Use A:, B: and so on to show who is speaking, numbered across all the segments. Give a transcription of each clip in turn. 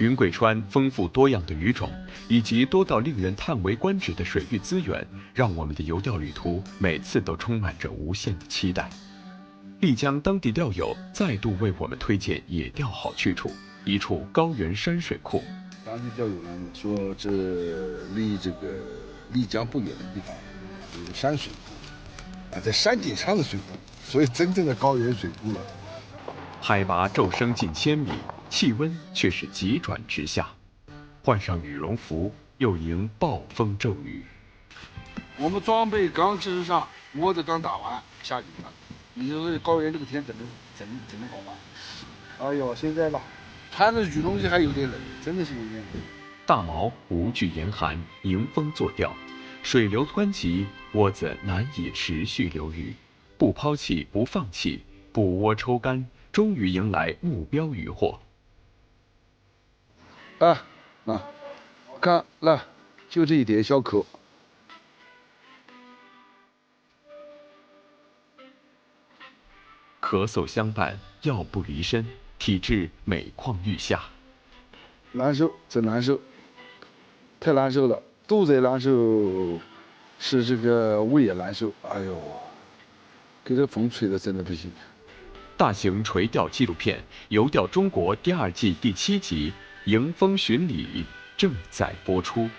A: 云贵川丰富多样的鱼种，以及多到令人叹为观止的水域资源，让我们的游钓旅途每次都充满着无限的期待。丽江当地钓友再度为我们推荐野钓好去处，一处高原山水库。
B: 当地钓友呢说，这离这个丽江不远的地方有个山水库，在山顶上的水库，所以真正的高原水库了。
A: 海拔骤升近1000米，气温却是急转直下。换上羽绒服，又迎暴风骤雨。
B: 我们装备刚支上，窝子刚打完，下雨了。你说高原这个天怎么好办？哎呦，现在吧，穿着羽绒衣还有点冷，真的是有点冷。
A: 大毛无惧严寒，迎风作钓，水流湍急，窝子难以持续留鱼，不抛弃，不放弃，捕窝抽干，终于迎来目标渔获。
B: 看来就这一点小口。
A: 咳嗽相伴，药不离身，体质每况愈下。
B: 难受，真难受，太难受了，肚子也难受，是这个胃也难受。哎呦，给这风吹的真的不行。
A: 大型垂钓纪录片《游钓中国》第2季第7集《迎风巡礼》正在播出。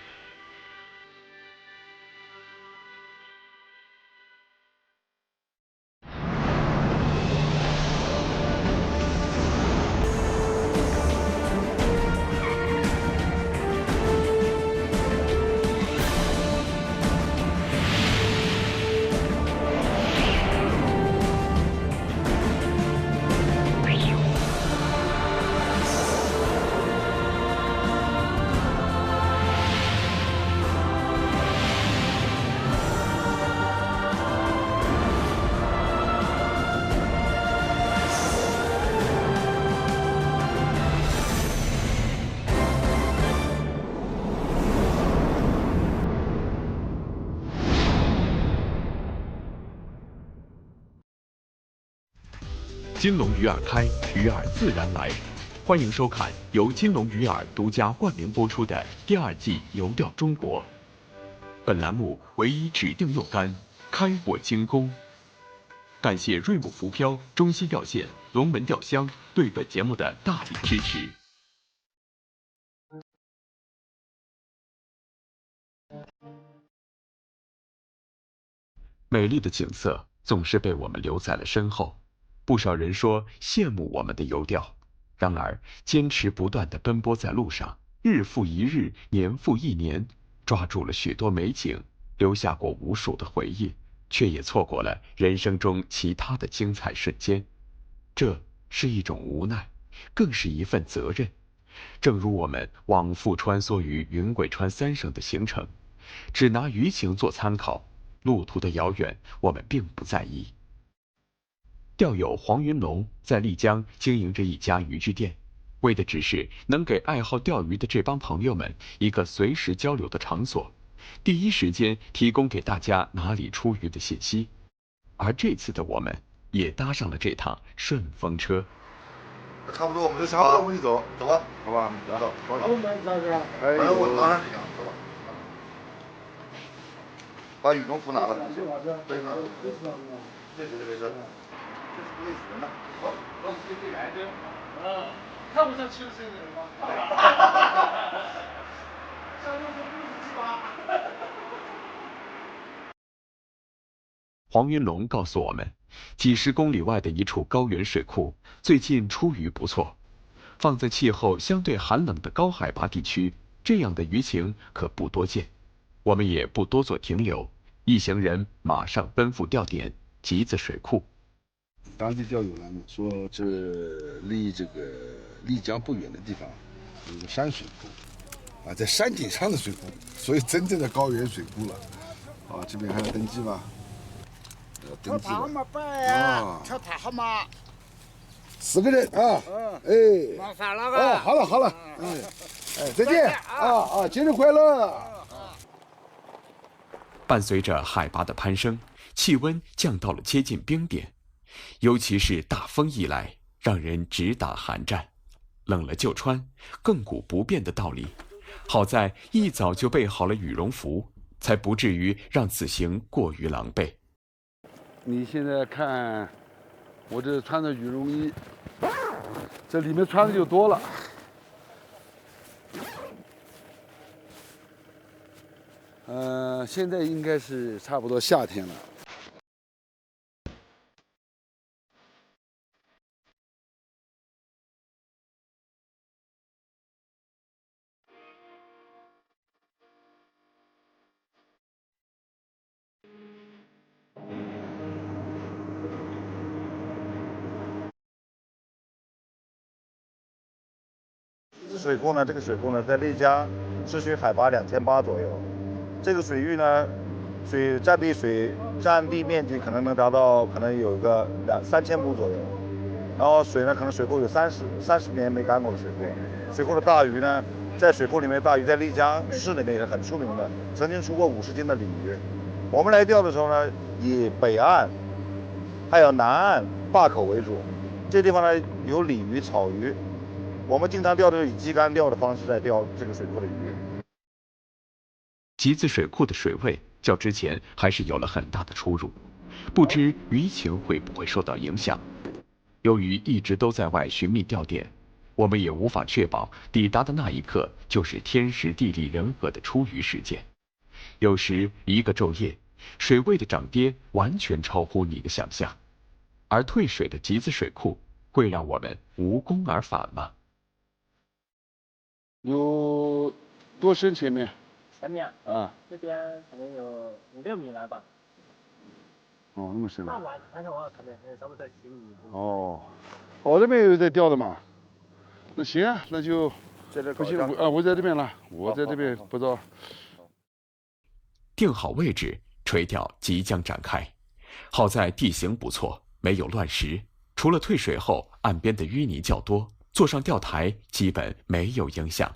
A: 金龙鱼饵开，鱼饵自然来。欢迎收看由金龙鱼饵独家冠名播出的第2季《游钓中国》。本栏目唯一指定用竿开火精工。感谢瑞木浮漂、中西钓线、龙门钓箱对本节目的大力支持。美丽的景色总是被我们留在了身后。不少人说羡慕我们的游钓，然而坚持不断地奔波在路上，日复一日，年复一年，抓住了许多美景，留下过无数的回忆，却也错过了人生中其他的精彩瞬间。这是一种无奈，更是一份责任。正如我们往复穿梭于云贵川3省的行程，只拿鱼情做参考，路途的遥远我们并不在意。钓友黄云龙在丽江经营着一家渔具店，为的只是能给爱好钓鱼的这帮朋友们一个随时交流的场所，第一时间提供给大家哪里出鱼的信息。而这次的我们也搭上了这趟顺风车。
C: 差不多，我们就
B: 差不多，我们就走，
C: 走吧，
B: 好吧？
C: 走。
B: 我们那个，
C: 反正我马上就行，走吧。把羽绒服拿了。背上。没事。累死人了。好，
B: 看不上70岁的人吗？像6分58。
A: 黄云龙告诉我们，几十公里外的一处高原水库最近出鱼不错。放在气候相对寒冷的高海拔地区，这样的鱼情可不多见。我们也不多做停留，一行人马上奔赴钓点集子水库。
B: 当地钓友呢说，这离这个丽江不远的地方有个山水库，在山顶上的水库，所以真正的高原水库了。这边还要登记吗？登记了。
D: 跳塔好吗
B: ？4个人啊。
D: 麻烦了。
B: 好了。再见节日快乐。
A: 伴随着海拔的攀升，气温降到了接近冰点，尤其是大风一来，让人直打寒战。冷了就穿，亘古不变的道理。好在一早就备好了羽绒服，才不至于让此行过于狼狈。
E: 你现在看，我这穿着羽绒衣，这里面穿的就多了。现在应该是差不多夏天了。
C: 水库呢，这个水库呢，在丽江市区海拔2800左右。这个水域呢，占地面积可能能达到，可能有个3000亩左右。然后水呢，可能水库有30年没干过的水库。水库的大鱼呢，在水库里面大鱼在丽江市里面也是很出名的，曾经出过50斤的鲤鱼。我们来钓的时候呢，以北岸还有南岸坝口为主，这地方呢有鲤鱼、草鱼。我们经常钓的是以基竿钓的方式在钓这个水库的鱼。
A: 集子水库的水位较之前还是有了很大的出入，不知鱼情会不会受到影响。由于一直都在外寻觅钓点，我们也无法确保抵达的那一刻就是天时地利人和的出鱼时间。有时一个昼夜，水位的涨跌完全超乎你的想象。而退水的集子水库会让我们无功而返吗？
E: 有多深？前面
F: 啊，这边可能有5、6米来吧。
E: 哦，那么深
F: 那晚上的话，可能差不多10米。
E: 哦，我这边有在钓的嘛。那行啊，那就不行我在这边了，我在这边不着。
A: 定好位置，垂钓即将展开。好在地形不错，没有乱石，除了退水后岸边的淤泥较多，坐上钓台基本没有影响。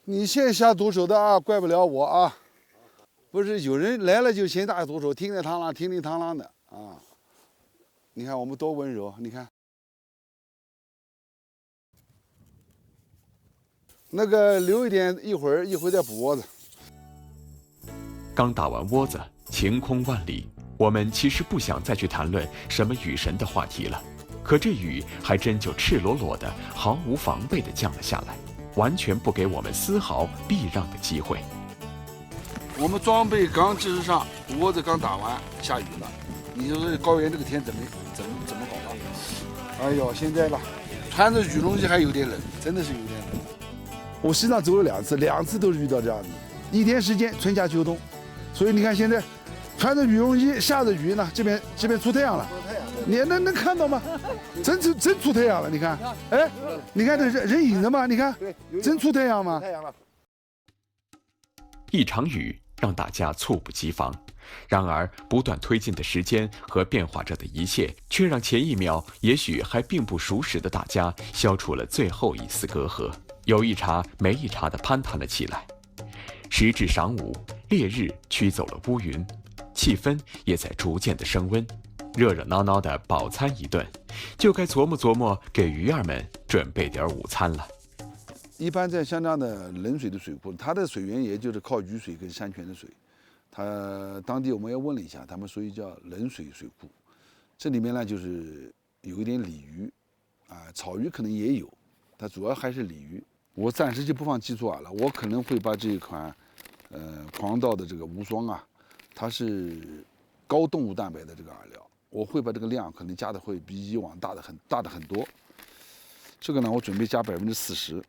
E: 你先下毒手的啊，怪不了我啊。不是有人来了就先下毒手，叮叮当啷，叮叮当啷的啊。你看我们多温柔，你看。那个留一点，一会儿再补窝子。
A: 刚打完窝子，晴空万里，我们其实不想再去谈论什么雨神的话题了。可这雨还真就赤裸裸的、毫无防备的降了下来，完全不给我们丝毫避让的机会。
E: 我们装备刚支上，窝子刚打完，下雨了。你说这高原这个天怎么搞吧？哎呦，现在吧，穿着羽绒衣还有点冷，真的是有点冷。我西藏走了2次都是遇到这样子，一天时间春夏秋冬，所以你看现在穿着羽绒衣，下着雨呢，这边出太阳了，你能看到吗？真出太阳了，你看，哎，你看这人影的吗？你看，真出太阳吗？
A: 一场雨让大家猝不及防，然而不断推进的时间和变化着的一切，却让前一秒也许还并不熟识的大家消除了最后一丝隔阂，有一茬没一茬地攀谈了起来。时至晌午，烈日驱走了乌云，气氛也在逐渐的升温。热热闹闹的饱餐一顿，就该琢磨琢磨给鱼儿们准备点午餐了。
E: 一般在像这样的冷水的水库，它的水源也就是靠雨水跟山泉的水。它当地我们也问了一下，他们属于叫冷水水库。这里面呢就是有一点鲤鱼，草鱼可能也有，它主要还是鲤鱼。我暂时就不放基础饵了，我可能会把这一款，狂道的这个无霜啊，它是高动物蛋白的这个饵料，我会把这个量可能加的会比以往大的很多。这个呢，我准备加40%。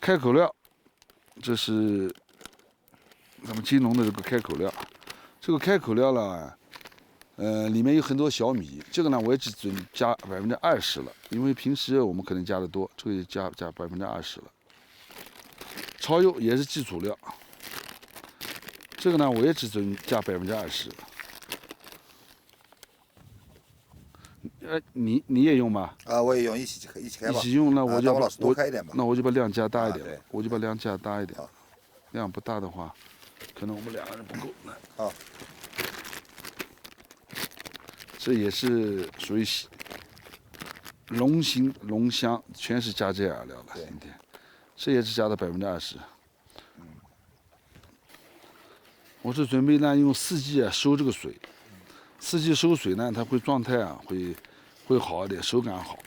E: 开口料，这是咱们金龙的这个开口料。这个开口料呢，里面有很多小米。这个呢，我也只准加20%了，因为平时我们可能加的多，这个也加20%了。蚝油也是基础料，这个呢，我也只准加20%。你也用吗？
C: 我也用，一起开吧。
E: 一起用，那我就
C: 老师多开一点吧。
E: 那我就把量加大一点，
C: 对，
E: 我就把量加大一点。量不大的话，可能我们2个人不够。
C: 好。
E: 这也是属于龙形龙香，全是加这样料了。今天，这也是加到20%。我是准备呢用四季收这个水，四季收水呢，它会状态会好一点，手感好。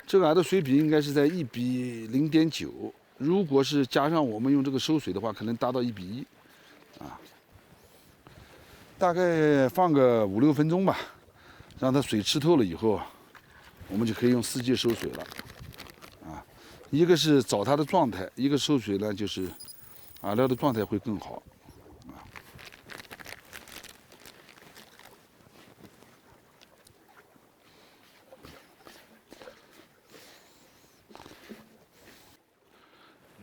E: 这个俺的水比应该是在1比0.9，如果是加上我们用这个收水的话，可能达到1比1，大概放个5、6分钟吧，让它水吃透了以后，我们就可以用四季收水了。一个是找它的状态，一个收水呢就是饵料的状态会更好。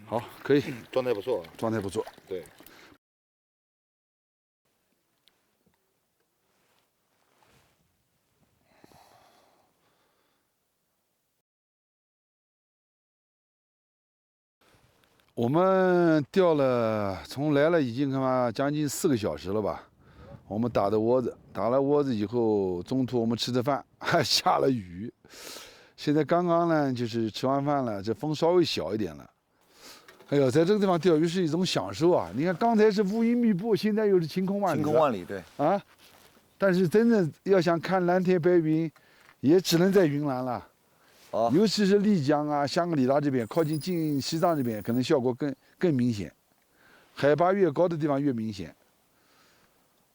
E: 好，可以，
C: 状态不错。
E: 状态不错。
C: 对。
E: 我们钓了，从来了已经将近4个小时了吧。我们打的窝子，打了窝子以后，中途我们吃的饭，还下了雨。现在刚刚呢，就是吃完饭了，这风稍微小一点了。哎呦，在这个地方钓鱼是一种享受啊！你看刚才是乌云密布，现在又是晴空万里。
C: 晴空万里，对。
E: 啊，但是真正要想看蓝天白云，也只能在云南了。尤其是丽江啊、香格里拉这边，靠近西藏这边，可能效果更明显。海拔越高的地方越明显。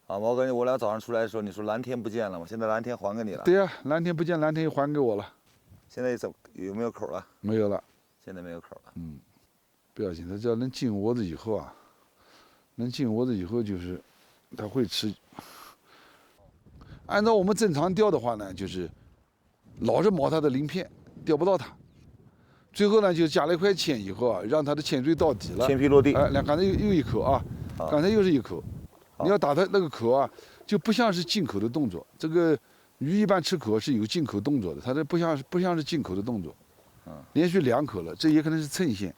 C: 毛哥，我俩早上出来的时候，你说蓝天不见了吗？现在蓝天还给你了。
E: 对呀，蓝天不见，蓝天又还给我了。
C: 现在有没有口了？
E: 没有了。
C: 现在没有口了。
E: 不要紧，它只要能进窝子以后啊，就是它会吃。按照我们正常钓的话呢，就是老是毛它的鳞片，钓不到它。最后呢，就加了一块铅以后啊，让它的铅坠到底了，
C: 铅皮落地。
E: 刚才又一口啊，刚才又是一口。你要打它那个口啊，就不像是进口的动作。这个鱼一般吃口是有进口动作的，它这不像是进口的动作。连续2口了，这也可能是蹭线。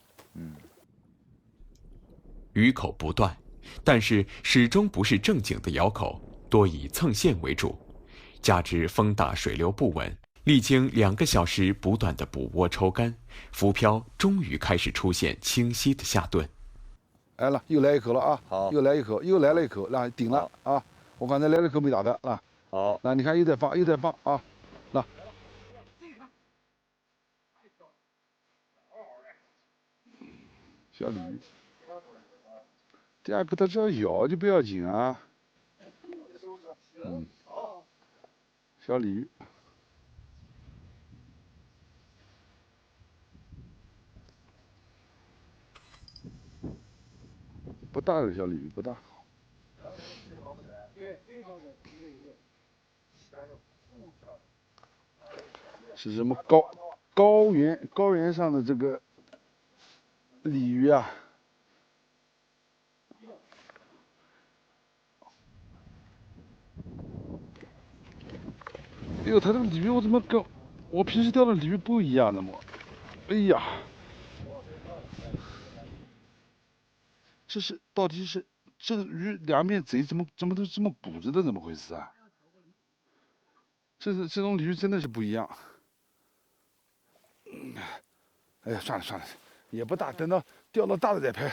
A: 鱼口不断，但是始终不是正经的咬口，多以蹭线为主。加之风大水流不稳，历经2个小时不断的捕窝抽干，浮漂终于开始出现清晰的下顿。
E: 来了，又来一口了啊！
C: 好，
E: 又来一口，又来了一口，那顶了啊！我刚才来了一口没打的，那
C: 好，
E: 那你看又在放啊，那小鲤鱼，第二个它只要咬就不要紧啊。小鲤鱼。不大的小鲤鱼，不大。是什么高原上的这个鲤鱼啊？哎呦，它这个鲤鱼我怎么跟我平时钓的鲤鱼不一样的嘛？哎呀！到底是这个鱼2面嘴怎么都这么鼓着的？怎么回事啊？这种鲤鱼真的是不一样。哎呀，算了，也不大，等到钓到大的再拍。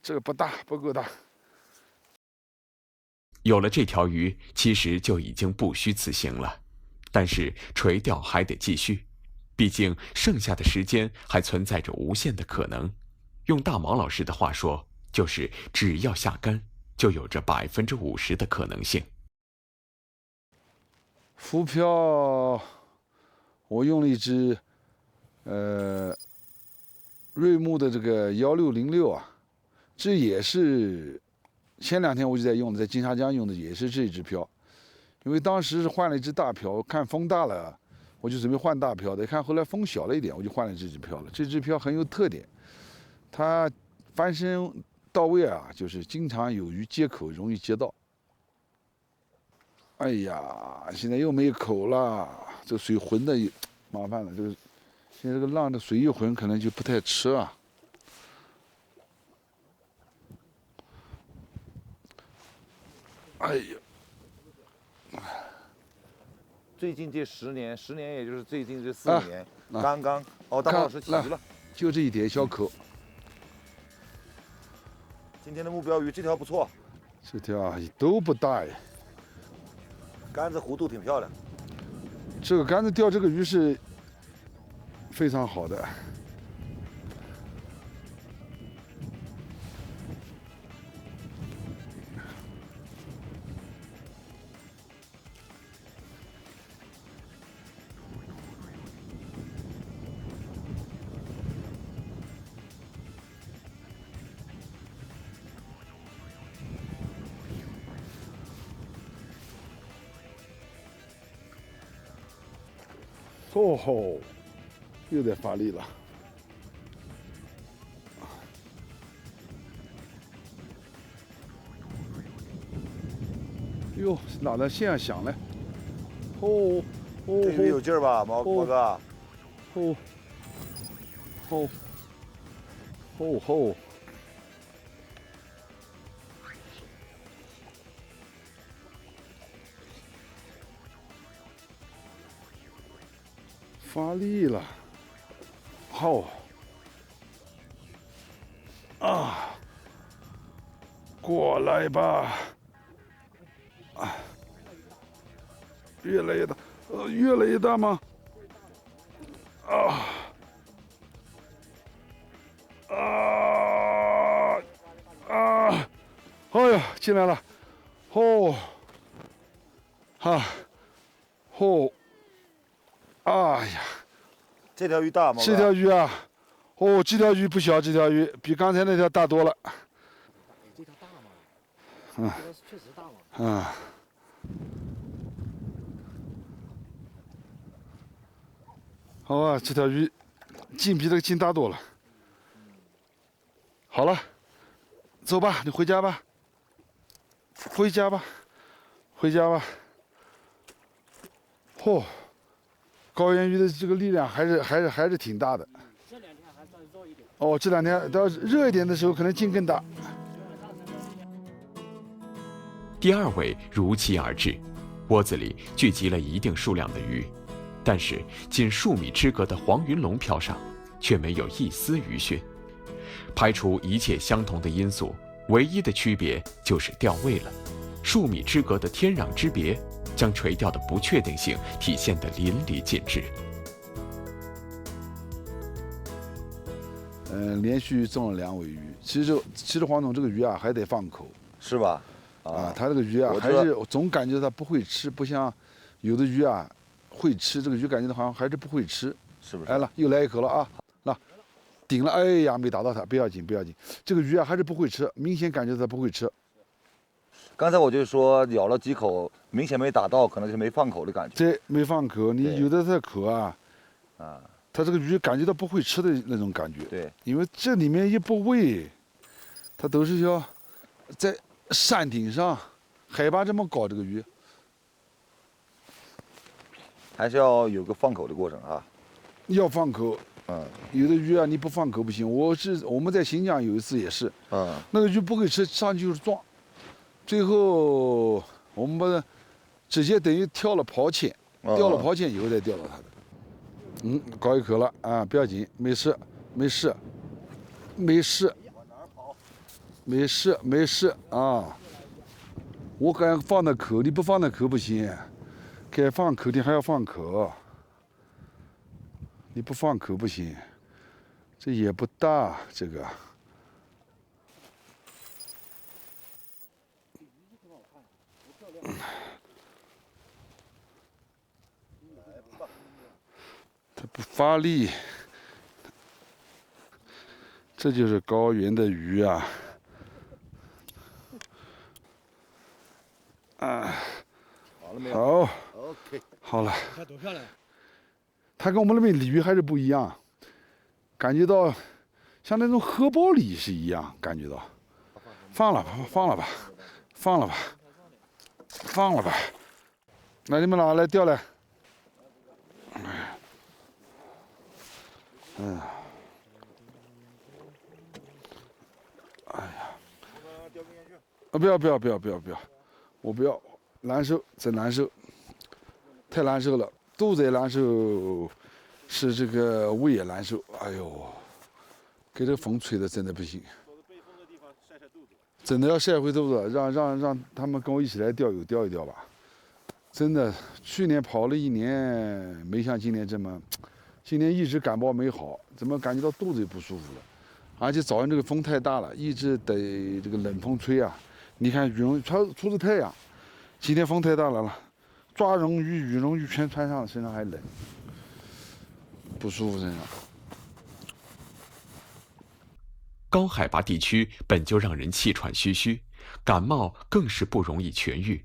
E: 这个不够大。
A: 有了这条鱼，其实就已经不虚此行了。但是垂钓还得继续，毕竟剩下的时间还存在着无限的可能。用大毛老师的话说，就是只要下竿，就有着50%的可能性。
E: 浮漂，我用了一只瑞木的这个1606啊，这也是前2天我就在用的，在金沙江用的也是这只漂。因为当时是换了一只大漂，看风大了，我就准备换大漂的。看后来风小了一点，我就换了这只漂了。这只漂很有特点，它翻身到位啊，就是经常有鱼接口，容易接到。哎呀，现在又没口了，这水浑的麻烦了。现在这个浪的水一浑，可能就不太吃啊。哎呀，
C: 最近这10年，10年也就是最近这4、5年，刚刚大王老师起鱼了，
E: 就这一点小口。
C: 今天的目标鱼这条不错，
E: 这条都不大呀。
C: 杆子弧度挺漂亮。
E: 这个杆子钓这个鱼是非常好的。哦吼，又在发力了。哟，哪的线响了？哦哦，
C: 这鱼有劲儿吧，毛哥？
E: 哦哦哦吼！发力了，好啊，过来吧，啊，越来越大，越来越大吗？啊啊啊！哎呀，进来了，哦，哈，哦。哎呀，
C: 这条鱼大吗？
E: 这条鱼啊，哦，这条鱼不小，这条鱼比刚才那条大多了。
F: 这条大吗？这条确实大嘛。
E: 啊。好啊，这条鱼劲比这个劲大多了。好了，走吧，你回家吧。回家吧，回家吧。嚯！高原鱼的这个力量还是挺大的。
F: 这2天还算热一点。
E: 哦，这2天到热一点的时候，可能劲更大。
A: 第2尾如期而至，窝子里聚集了一定数量的鱼，但是仅数米之隔的黄云龙漂上，却没有一丝鱼讯。排除一切相同的因素，唯一的区别就是钓位了。数米之隔的天壤之别，将垂钓的不确定性体现得淋漓尽致。
E: 连续中了2尾鱼。其实黄总这个鱼啊，还得放口，
C: 是吧？
E: 啊，他这个鱼啊，还是总感觉他不会吃，不像有的鱼啊会吃，这个鱼感觉他好像还是不会吃，
C: 是不是？
E: 来了，又来一口了啊！那顶了，哎呀，没打到它，不要紧，不要紧。这个鱼啊还是不会吃，明显感觉它不会吃。
C: 刚才我就说咬了几口，明显没打到，可能是没放口的感觉。
E: 这没放口，你有的这口啊，它这个鱼感觉到不会吃的那种感觉。
C: 对，
E: 因为这里面一不喂，它都是要在山顶上，海拔这么高，这个鱼
C: 还是要有个放口的过程啊。
E: 要放口。有的鱼啊，你不放口不行。我们在新疆有一次也是，那个鱼不会吃，上去就是撞，最后我们把它直接等于跳了抛钳，掉了抛钳以后再钓到它的。高一口了啊，不要紧，没事，没事，没事，没事，没事啊。我敢放那口，你不放那口不行，该放口的还要放口。你不放口不行，这也不大，这个。它不发力，这就是高原的鱼啊！
C: 好了没有？
E: 好
C: ，OK，
E: 好了。
F: 看多漂亮！
E: 它跟我们那边鲤鱼还是不一样，感觉到像那种荷包鲤是一样，感觉到。放了吧，放了吧，放了吧，放了吧。那你们拿来钓来。哎呀，不要，我不要，难受，真难受，太难受了，肚子也难受，是这个胃也难受。哎呦，给这风吹的真的不行。真的要晒回肚子，让他们跟我一起来钓鱼钓一钓吧。真的，去年跑了1年，没像今年这么，今年一直感冒没好，怎么感觉到肚子也不舒服了？而且早上这个风太大了，一直得这个冷风吹啊。你看羽绒出着太阳，今天风太大了，抓羽绒衣全穿上，身上还冷，不舒服身上。
A: 高海拔地区本就让人气喘吁吁，感冒更是不容易痊愈，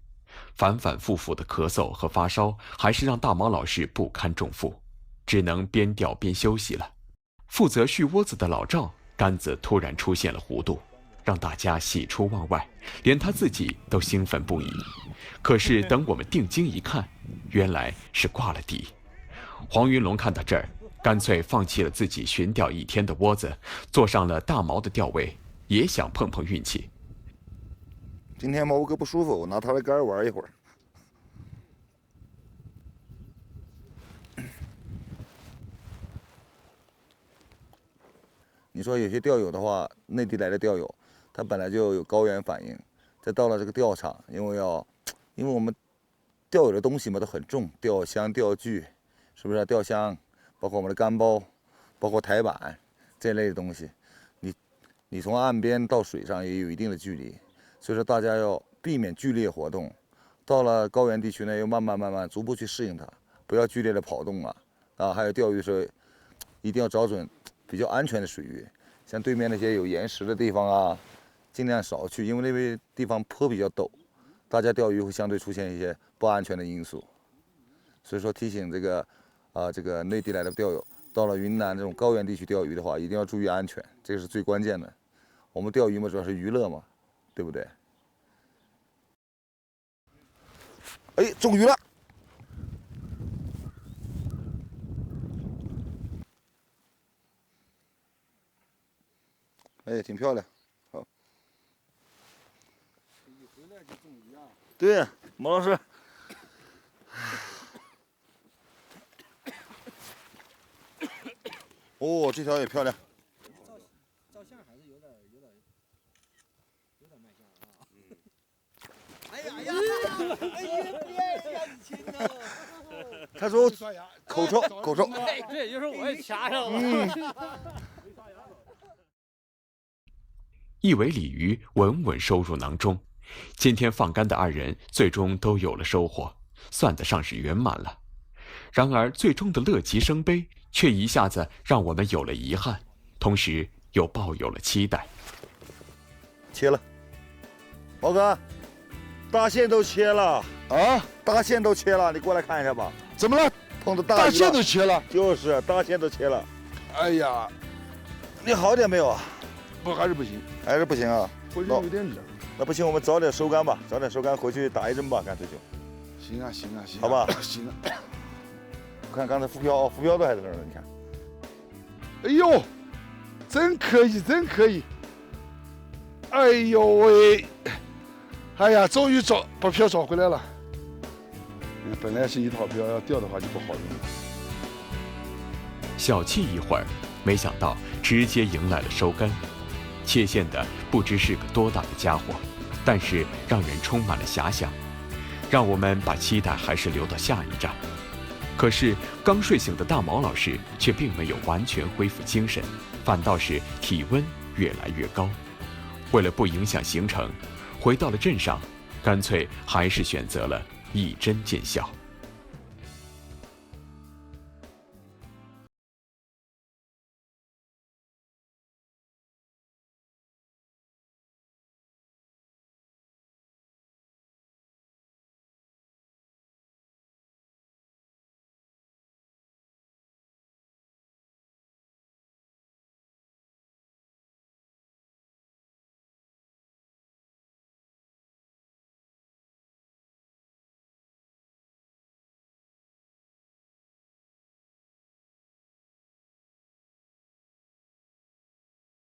A: 反反复复的咳嗽和发烧，还是让大毛老师不堪重负，只能边钓边休息了。负责续窝子的老赵杆子突然出现了弧度，让大家喜出望外，连他自己都兴奋不已。可是等我们定睛一看，原来是挂了底。黄云龙看到这儿，干脆放弃了自己寻钓1天的窝子，坐上了大毛的钓位，也想碰碰运气。
C: 今天毛哥不舒服，我拿他的竿玩一会儿。你说有些钓友的话，内地来的钓友，他本来就有高原反应，再到了这个钓场，因为我们钓友的东西嘛都很重，钓箱、钓具，是不是？钓箱，包括我们的竿包，包括台板这类的东西，你从岸边到水上也有一定的距离，所以说大家要避免剧烈活动。到了高原地区呢，要慢慢逐步去适应它，不要剧烈的跑动啊。还有钓鱼的时候，一定要找准比较安全的水域，像对面那些有岩石的地方啊，尽量少去，因为那边地方坡比较陡，大家钓鱼会相对出现一些不安全的因素。所以说提醒这个内地来的钓友，到了云南这种高原地区钓鱼的话，一定要注意安全，这个是最关键的。我们钓鱼嘛，主要是娱乐嘛，对不对？哎，中鱼了！哎，挺漂亮，好。
E: 一回来就中鱼啊？
C: 对，毛老师。哦，这条也漂亮。
F: 照相还是有点卖相啊。哎呀呀！哎呀，别呀，你亲呐！
C: 他说口臭。
F: 对，就是我也掐上了。
A: 一尾鲤鱼稳稳收入囊中，今天放竿的2人最终都有了收获，算得上是圆满了。然而最终的乐极生悲，却一下子让我们有了遗憾，同时又抱有了期待。
C: 切了，毛哥，大线都切了啊！大线都切了，你过来看一下吧。
E: 怎么了？
C: 碰到大鱼了，
E: 大线都切了。
C: 就是大线都切了。
E: 哎呀，
C: 你好点没有啊？
E: 不，还是不行，
C: 还是不行啊。
E: 回去有点冷。
C: 那不行，我们早点收竿吧，早点收竿回去打1针吧，干脆就。
E: 行啊，
C: 好吧。
E: 行啊。
C: 我看刚才浮漂都还在那儿呢，你看。
E: 哎呦，真可以。哎呦喂，哎呀，终于把漂找回来了。本来是一套漂，要钓的话就不好用了。
A: 小憩一会儿，没想到直接迎来了收竿。切线的不知是个多大的家伙，但是让人充满了遐想，让我们把期待还是留到下一站。可是刚睡醒的大毛老师却并没有完全恢复精神，反倒是体温越来越高。为了不影响行程，回到了镇上，干脆还是选择了一针见效。